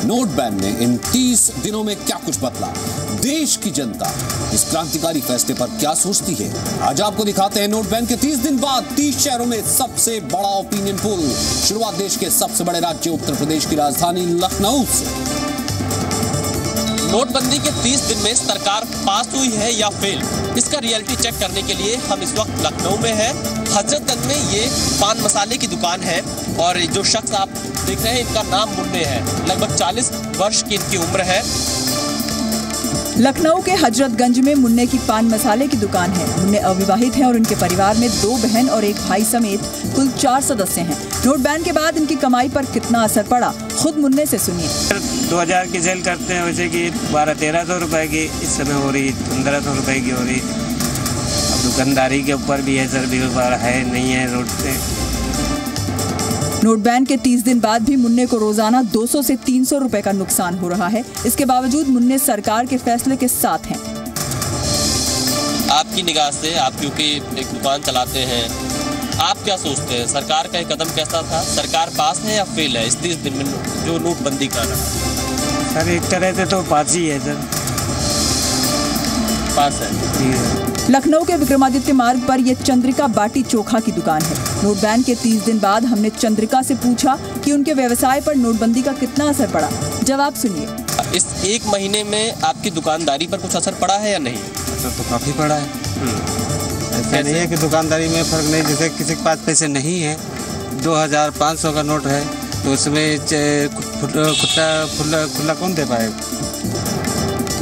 Note ban ने इन 30 दिनों में क्या कुछ बदला, देश की जनता इस क्रांतिकारी फैसले पर क्या सोचती है, आज आपको दिखाते हैं नोट बैन के 30 दिन बाद 30 शहरों में सबसे बड़ा ओपिनियन पोल। शुरुआत देश के सबसे बड़े राज्य उत्तर प्रदेश की राजधानी लखनऊ से। नोटबंदी के 30 दिन में सरकार पास हुई है या फेल, इसका रियलिटी चेक करने के लिए हम इस वक्त लखनऊ में हैं। हजरतगंज में ये पान मसाले की दुकान है और जो शख्स आप देख रहे हैं इनका नाम मुन्ने है। लगभग 40 वर्ष की इनकी उम्र है। लखनऊ के हजरतगंज में मुन्ने की पान मसाले की दुकान है। मुन्ने अविवाहित हैं और उनके परिवार में 2 बहन और 1 भाई समेत कुल 4 सदस्य हैं। नोट बैन के बाद इनकी कमाई पर कितना असर पड़ा, खुद मुन्ने से सुनिए। 2000 की सेल करते हैं, वैसे कि 1200-1300 रुपए की इस समय हो रही, 1500 रुपए की हो रही। अब दुकानदारी के ऊपर भी है सर, भीड़ भाड़ है नहीं है रोड पे। नोट बैन के 30 दिन बाद भी मुन्ने को रोजाना 200 से 300 रुपए का नुकसान हो रहा है। इसके बावजूद मुन्ने सरकार के फैसले के साथ हैं। आपकी निगाह से, आप क्योंकि एक दुकान चलाते हैं, आप क्या सोचते हैं सरकार का ये कदम कैसा था? सरकार पास है या फेल है इस 30 दिन में जो नोटबंदी का रहा? सर एक तरह से तो पास ही है सर, पास है। लखनऊ के विक्रमादित्य मार्ग पर यह चंद्रिका बाटी चोखा की दुकान है। नोट बैन के 30 दिन बाद हमने चंद्रिका से पूछा कि उनके व्यवसाय पर नोटबंदी का कितना असर पड़ा। जवाब सुनिए। इस 1 महीने में आपकी दुकानदारी पर कुछ असर पड़ा है या नहीं? असर तो काफी पड़ा है। ऐसा नहीं है कि दुकानदारी में फर्क नहीं, जैसे किसी के पास पैसे नहीं है, 2500 का नोट है तो उसमें खुला कौन दे पाएगा।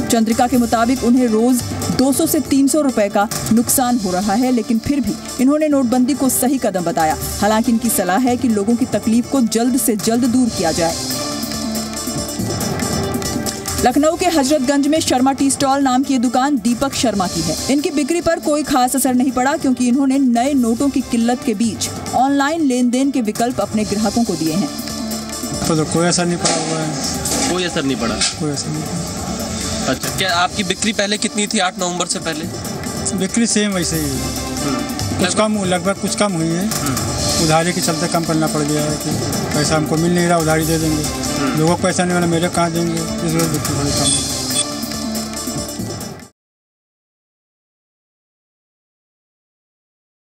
चंद्रिका के मुताबिक उन्हें रोज 200 से 300 रुपए का नुकसान हो रहा है, लेकिन फिर भी इन्होंने नोटबंदी को सही कदम बताया। हालांकि इनकी सलाह है कि लोगों की तकलीफ को जल्द से जल्द दूर किया जाए। लखनऊ के हजरतगंज में शर्मा टी स्टॉल नाम की ये दुकान दीपक शर्मा की है। इनकी बिक्री पर कोई खास असर नहीं पड़ा क्योंकि इन्होंने नए नोटों की किल्लत के बीच ऑनलाइन लेन देन के विकल्प अपने ग्राहकों को दिए हैं। तो कोई असर नहीं पड़ा हुआ है। कोई असर नहीं पड़ा? कोई असर नहीं पड़ा। अच्छा, क्या आपकी बिक्री पहले कितनी थी 8 नवंबर से पहले? बिक्री सेम वैसे ही है, कुछ कम, लगभग कुछ कम हुई है। उधारी के चलते कम करना पड़ गया है कि पैसा हमको मिल नहीं रहा, उधारी दे देंगे। लोगों को पैसा नहीं वाला मेरे कहाँ देंगे, इस वजह बिक्री थोड़ी कम है।